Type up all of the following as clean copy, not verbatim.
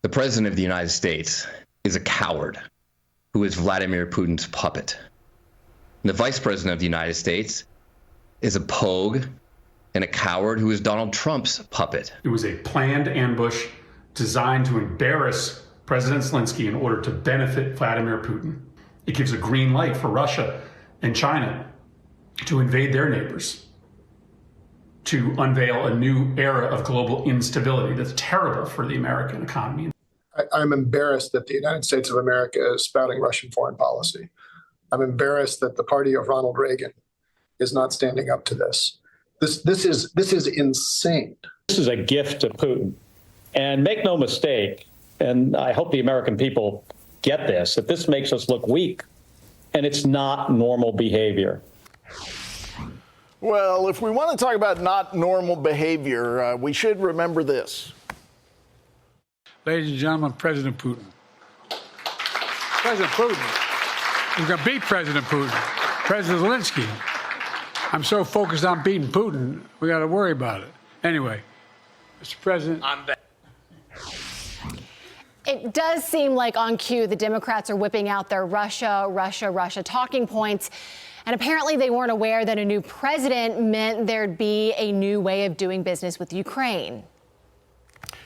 The President of the United States is a coward who is Vladimir Putin's puppet. And the Vice President of the United States is a pogue and a coward who is Donald Trump's puppet. It was a planned ambush designed to embarrass President Zelenskyy in order to benefit Vladimir Putin. It gives a green light for Russia and China to invade their neighbors, to unveil a new era of global instability that's terrible for the American economy. I'm embarrassed that the United States of America is spouting Russian foreign policy. I'm embarrassed that the party of Ronald Reagan is not standing up to this. This is insane. This is a gift to Putin. And make no mistake, and I hope the American people get this, that this makes us look weak, and it's not normal behavior. Well, if we want to talk about not normal behavior, we should remember this. Ladies and gentlemen, President Putin. President Putin. We're going to beat President Putin. President Zelenskyy. I'm so focused on beating Putin, we got to worry about it. Anyway, Mr. President. I'm back. It does seem like on cue, the Democrats are whipping out their Russia talking points. And apparently they weren't aware that a new president meant there'd be a new way of doing business with Ukraine.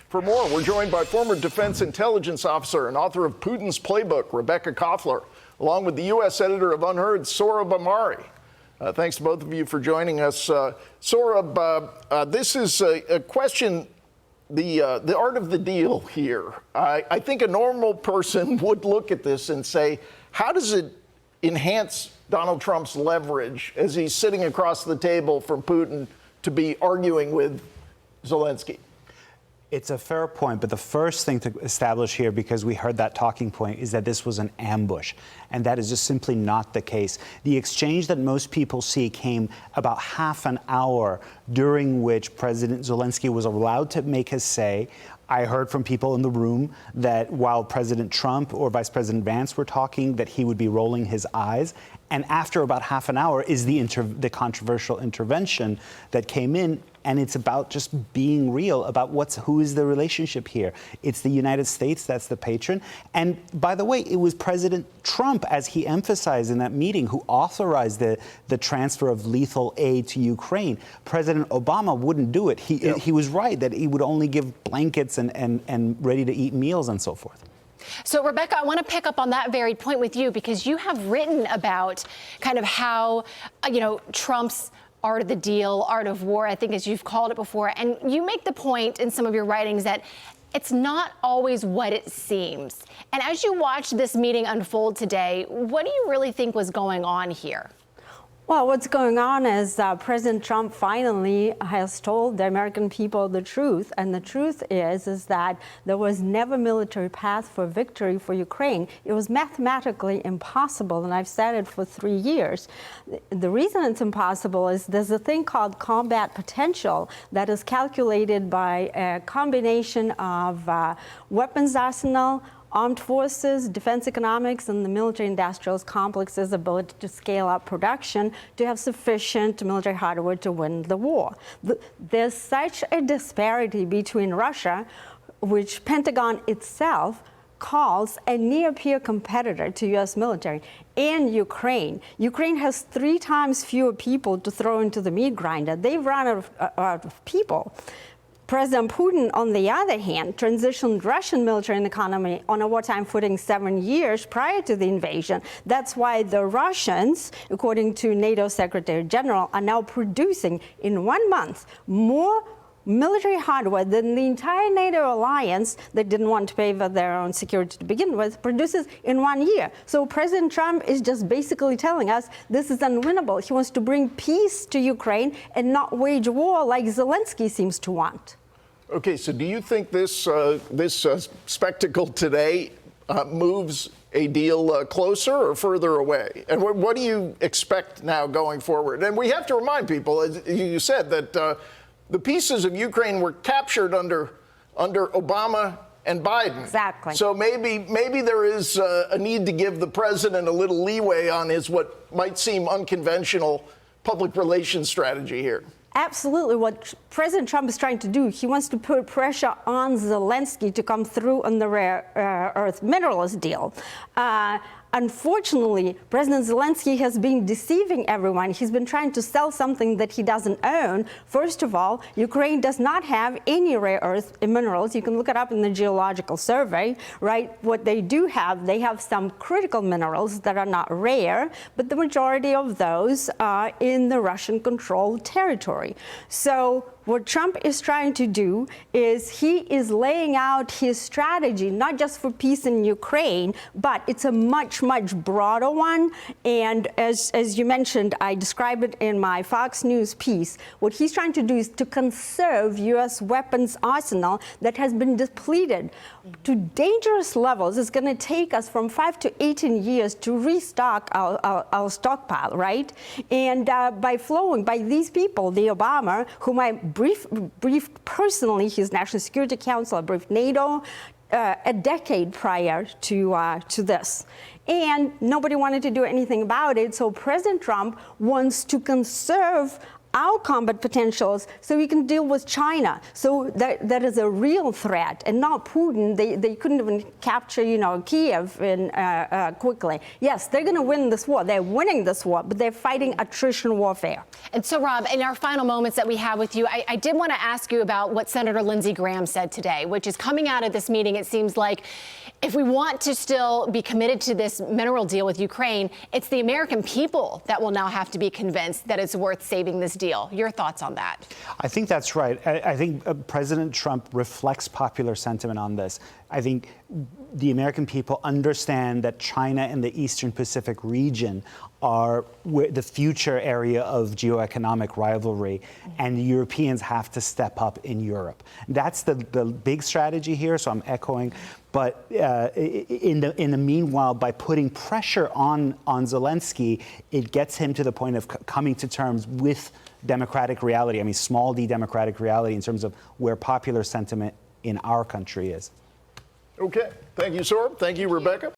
For more, we're joined by former Defense Intelligence Officer and author of Putin's Playbook, Rebekah Koffler, along with the U.S. editor of Unheard, Sohrab Ahmari. Thanks to both of you for joining us. Sohrab, this is a question, the art of the deal here. I think a normal person would look at this and say, how does it enhance Donald Trump's leverage as he's sitting across the table from Putin to be arguing with Zelenskyy? It's a fair point, but the first thing to establish here, because we heard that talking point, is that this was an ambush, and that is just simply not the case. The exchange that most people see came about half an hour during which President Zelenskyy was allowed to make his say. I heard from people in the room that while President Trump or Vice President Vance were talking, that he would be rolling his eyes. And after about half an hour is the controversial intervention that came in. And it's about just being real about who is the relationship here. It's the United States that's the patron. And by the way, it was President Trump, as he emphasized in that meeting, who authorized the transfer of lethal aid to Ukraine. President Obama wouldn't do it. He was right that he would only give blankets and ready-to-eat meals and so forth. So, Rebekah, I want to pick up on that very point with you, because you have written about kind of how, Trump's art of the deal, art of war, I think, as you've called it before. And you make the point in some of your writings that it's not always what it seems. And as you watch this meeting unfold today, what do you really think was going on here? Well, what's going on is President Trump finally has told the American people the truth. And the truth is that there was never a military path for victory for Ukraine. It was mathematically impossible. And I've said it for 3 years. The reason it's impossible is there's a thing called combat potential that is calculated by a combination of weapons arsenal, armed forces, defense economics, and the military-industrial complex's ability to scale up production to have sufficient military hardware to win the war. There's such a disparity between Russia, which Pentagon itself calls a near-peer competitor to U.S. military, and Ukraine. Ukraine has 3 times fewer people to throw into the meat grinder. They've run out of people. President Putin, on the other hand, transitioned Russian military and economy on a wartime footing 7 years prior to the invasion. That's why the Russians, according to NATO Secretary General, are now producing in 1 month more military hardware than the entire NATO alliance that didn't want to pay for their own security to begin with produces in 1 year. So President Trump is just basically telling us this is unwinnable. He wants to bring peace to Ukraine and not wage war like Zelenskyy seems to want. Okay, so do you think this spectacle today moves a deal closer or further away? And what do you expect now going forward? And we have to remind people, as you said, that the pieces of Ukraine were captured under Obama and Biden. Exactly. So maybe there is a need to give the president a little leeway on his what might seem unconventional public relations strategy here. absolutely what President Trump is trying to do. He wants to put pressure on Zelenskyy to come through on the rare earth minerals deal. Unfortunately, President Zelenskyy has been deceiving everyone. He's been trying to sell something that he doesn't own. First of all, Ukraine does not have any rare earth minerals. You can look it up in the geological survey, right? What they do have, they have some critical minerals that are not rare, but the majority of those are in the Russian-controlled territory. So what Trump is trying to do is he is laying out his strategy, not just for peace in Ukraine, but it's a much, much broader one. And as you mentioned, I describe it in my Fox News piece. What he's trying to do is to conserve U.S. weapons arsenal that has been depleted to dangerous levels. It's going to take us from 5 to 18 years to restock our stockpile, right? And by these people, the Obama, whom I briefed personally, his National Security Council, I briefed NATO a decade prior to this. And nobody wanted to do anything about it. So President Trump wants to conserve our combat potentials so we can deal with China. So that is a real threat, and not Putin. They couldn't even capture, Kiev quickly. Yes, they're going to win this war. They're winning this war, but they're fighting attrition warfare. And so, Rob, in our final moments that we have with you, I did want to ask you about what Senator Lindsey Graham said today, which is coming out of this meeting. It seems like if we want to still be committed to this mineral deal with Ukraine, it's the American people that will now have to be convinced that it's worth saving this deal. Your thoughts on that? I think that's right. I think President Trump reflects popular sentiment on this. I think the American people understand that China and the Eastern Pacific region are the future area of geoeconomic rivalry, and the Europeans have to step up in Europe. That's the big strategy here, so I'm echoing. But in the meanwhile, by putting pressure on Zelenskyy, it gets him to the point of coming to terms with democratic reality. I mean, small d democratic reality in terms of where popular sentiment in our country is. Okay. Thank you, Sohrab. Thank you, Rebekah.